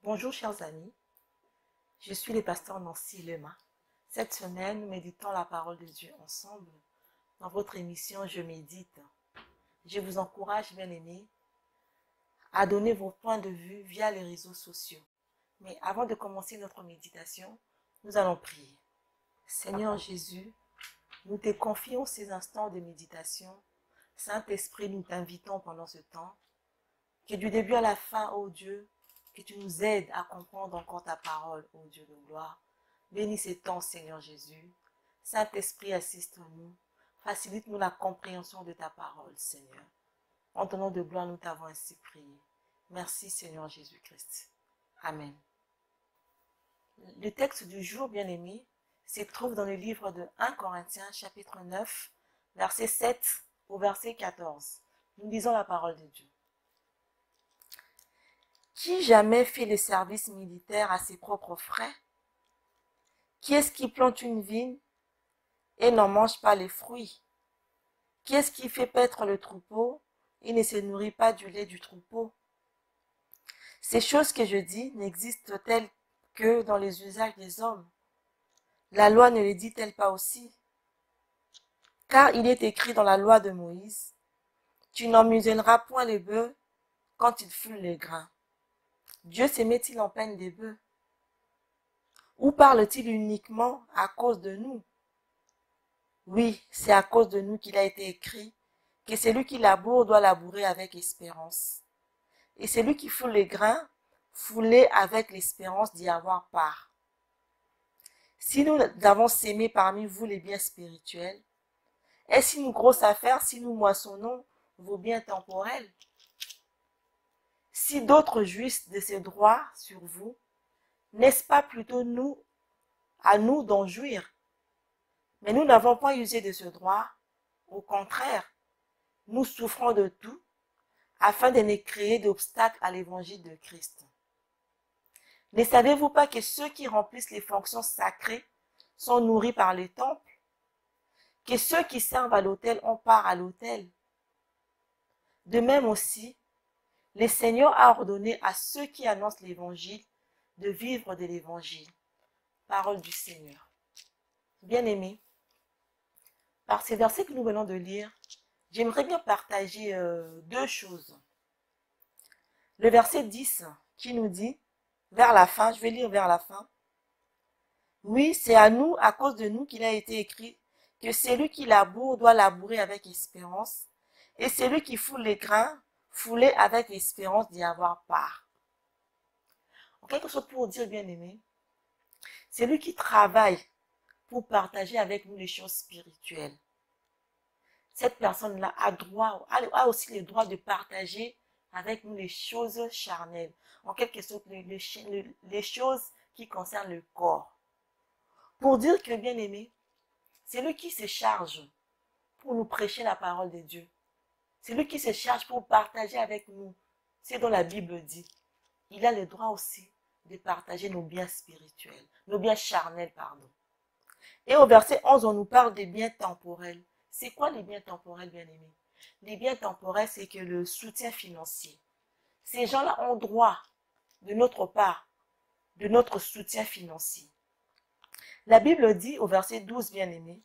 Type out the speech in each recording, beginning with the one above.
Bonjour chers amis, je suis le pasteur Nancy Lema. Cette semaine, nous méditons la parole de Dieu ensemble dans votre émission Je médite. Je vous encourage, bien-aimés, à donner vos points de vue via les réseaux sociaux. Mais avant de commencer notre méditation, nous allons prier. Seigneur Jésus, nous te confions ces instants de méditation. Saint-Esprit, nous t'invitons pendant ce temps, que du début à la fin, ô Dieu, que tu nous aides à comprendre encore ta parole, ô Dieu de gloire. Bénis ces temps, Seigneur Jésus. Saint-Esprit, assiste-nous. Facilite-nous la compréhension de ta parole, Seigneur. En ton nom de gloire, nous t'avons ainsi prié. Merci, Seigneur Jésus-Christ. Amen. Le texte du jour, bien-aimé, se trouve dans le livre de 1 Corinthiens, chapitre 9, verset 7 au verset 14. Nous lisons la parole de Dieu. Qui jamais fait le service militaire à ses propres frais? Qui est-ce qui plante une vigne et n'en mange pas les fruits? Qui est-ce qui fait paître le troupeau et ne se nourrit pas du lait du troupeau? Ces choses que je dis n'existent-elles que dans les usages des hommes? La loi ne les dit-elle pas aussi? Car il est écrit dans la loi de Moïse, tu n'en muselleras point les bœufs quand ils foulent les grains. Dieu se met-il en peine des bœufs? Ou parle-t-il uniquement à cause de nous? Oui, c'est à cause de nous qu'il a été écrit que celui qui laboure doit labourer avec espérance. Et celui qui foule les grains, fouler avec l'espérance d'y avoir part. Si nous avons sémé parmi vous les biens spirituels, est-ce une grosse affaire si nous moissonnons vos biens temporels? Si d'autres jouissent de ces droits sur vous, n'est-ce pas plutôt à nous d'en jouir? Mais nous n'avons pas usé de ce droit. Au contraire, nous souffrons de tout afin de ne créer d'obstacles à l'évangile de Christ. Ne savez-vous pas que ceux qui remplissent les fonctions sacrées sont nourris par les temples? Que ceux qui servent à l'autel ont part à l'autel? De même aussi, le Seigneur a ordonné à ceux qui annoncent l'évangile de vivre de l'évangile. Parole du Seigneur. Bien-aimés, par ces versets que nous venons de lire, j'aimerais bien partager deux choses. Le verset 10 qui nous dit, vers la fin, je vais lire vers la fin. Oui, c'est à nous, à cause de nous qu'il a été écrit que celui qui laboure doit labourer avec espérance et celui qui foule les grains, fouler avec l'espérance d'y avoir part. En quelque sorte pour dire, bien-aimé, celui qui travaille pour partager avec nous les choses spirituelles. Cette personne-là a aussi le droit de partager avec nous les choses charnelles, en quelque sorte les choses qui concernent le corps. Pour dire que, bien-aimé, c'est lui qui se charge pour nous prêcher la parole de Dieu. C'est lui qui se charge pour partager avec nous ce dont la Bible dit. Il a le droit aussi de partager nos biens spirituels, nos biens charnels, pardon. Et au verset 11, on nous parle des biens temporels. C'est quoi les biens temporels, bien-aimés? Les biens temporels, c'est que le soutien financier. Ces gens-là ont droit, de notre part, de notre soutien financier. La Bible dit au verset 12, bien-aimés,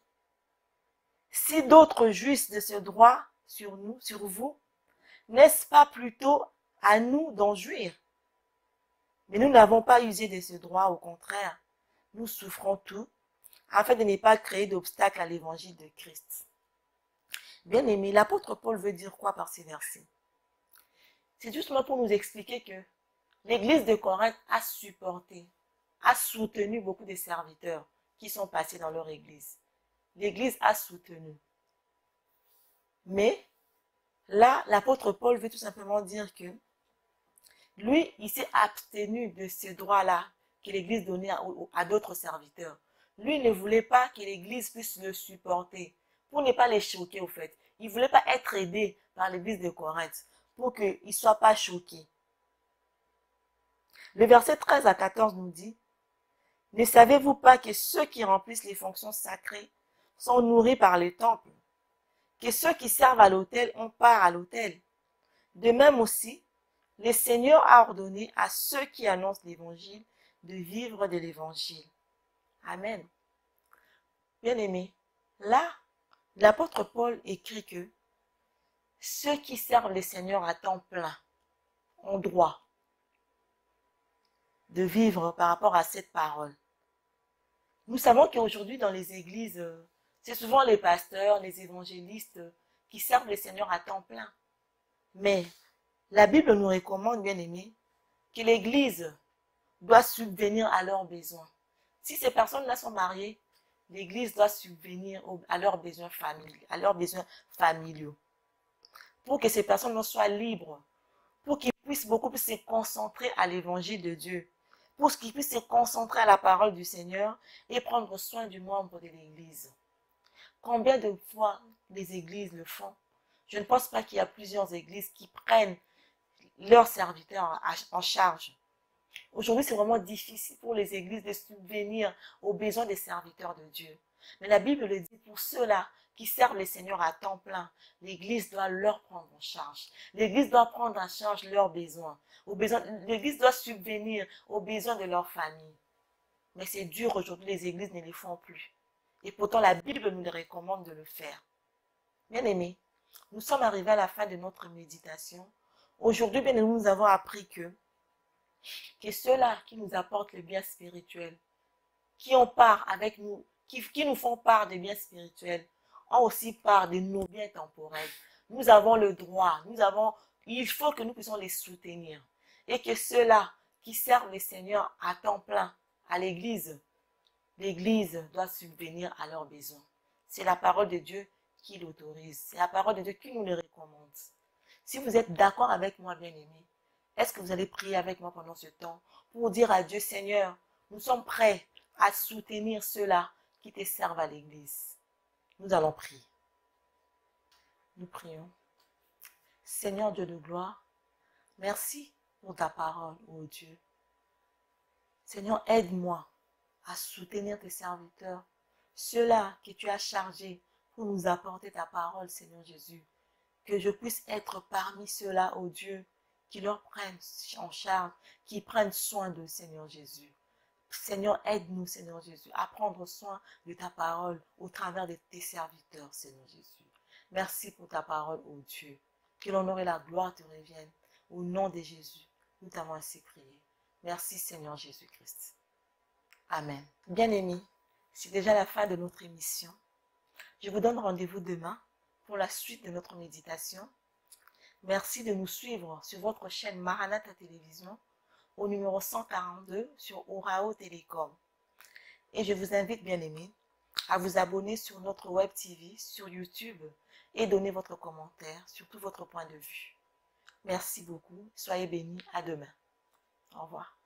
si d'autres jouissent de ce droit sur nous, sur vous, n'est-ce pas plutôt à nous d'en jouir? Mais nous n'avons pas usé de ce droit, au contraire, nous souffrons tout, afin de ne pas créer d'obstacles à l'évangile de Christ. Bien-aimé, l'apôtre Paul veut dire quoi par ces versets? C'est justement pour nous expliquer que l'église de Corinthe a supporté, a soutenu beaucoup de serviteurs qui sont passés dans leur église. L'église a soutenu. Mais là, l'apôtre Paul veut tout simplement dire que lui, il s'est abstenu de ce droit-là que l'église donnait à d'autres serviteurs. Lui ne voulait pas que l'église puisse le supporter, pour ne pas les choquer au fait. Il ne voulait pas être aidé par l'église de Corinthe, pour qu'il ne soit pas choqué. Le verset 13 à 14 nous dit, « Ne savez-vous pas que ceux qui remplissent les fonctions sacrées sont nourris par les temples, que ceux qui servent à l'autel ont part à l'autel? De même aussi, Le Seigneur a ordonné à ceux qui annoncent l'évangile de vivre de l'évangile. Amen. Bien-aimés, là, l'apôtre Paul écrit que ceux qui servent le Seigneur à temps plein ont droit de vivre par rapport à cette parole. Nous savons qu'aujourd'hui dans les églises, c'est souvent les pasteurs, les évangélistes qui servent le Seigneur à temps plein. Mais la Bible nous recommande, bien aimés, que l'Église doit subvenir à leurs besoins. Si ces personnes-là sont mariées, l'Église doit subvenir à leurs besoins familiaux. Pour que ces personnes soient libres, pour qu'ils puissent beaucoup plus se concentrer à l'évangile de Dieu, pour qu'ils puissent se concentrer à la parole du Seigneur et prendre soin du membre de l'Église. Combien de fois les églises le font? Je ne pense pas qu'il y a plusieurs églises qui prennent leurs serviteurs en charge. Aujourd'hui, c'est vraiment difficile pour les églises de subvenir aux besoins des serviteurs de Dieu. Mais la Bible le dit, pour ceux-là qui servent le Seigneur à temps plein, l'Église doit leur prendre en charge. L'Église doit prendre en charge leurs besoins. L'Église doit subvenir aux besoins de leur famille. Mais c'est dur aujourd'hui, les églises ne les font plus. Et pourtant, la Bible nous les recommande de le faire. Bien aimés, nous sommes arrivés à la fin de notre méditation. Aujourd'hui, bien aimés, nous avons appris que ceux-là qui nous apportent le bien spirituel, qui ont part avec nous, qui nous font part des biens spirituels, ont aussi part de nos biens temporels. Nous avons le droit, il faut que nous puissions les soutenir. Et que ceux-là qui servent le Seigneur à temps plein à l'Église, l'Église doit subvenir à leurs besoins. C'est la parole de Dieu qui l'autorise. C'est la parole de Dieu qui nous le recommande. Si vous êtes d'accord avec moi, bien-aimés, est-ce que vous allez prier avec moi pendant ce temps pour dire à Dieu, Seigneur, nous sommes prêts à soutenir ceux-là qui te servent à l'Église. Nous allons prier. Nous prions. Seigneur Dieu de gloire, merci pour ta parole, ô Dieu. Seigneur, aide-moi à soutenir tes serviteurs, ceux-là que tu as chargés pour nous apporter ta parole, Seigneur Jésus. Que je puisse être parmi ceux-là, ô Dieu, qui leur prennent en charge, qui prennent soin de Seigneur Jésus. Seigneur, aide-nous, Seigneur Jésus, à prendre soin de ta parole au travers de tes serviteurs, Seigneur Jésus. Merci pour ta parole, ô Dieu. Que l'honneur et la gloire te reviennent. Au nom de Jésus, nous t'avons ainsi prié. Merci, Seigneur Jésus-Christ. Amen. Bien-aimés, c'est déjà la fin de notre émission. Je vous donne rendez-vous demain pour la suite de notre méditation. Merci de nous suivre sur votre chaîne Maranatha Télévision au numéro 142 sur Orao Télécom. Et je vous invite, bien aimés, à vous abonner sur notre web TV, sur YouTube et donner votre commentaire, surtout votre point de vue. Merci beaucoup. Soyez bénis. À demain. Au revoir.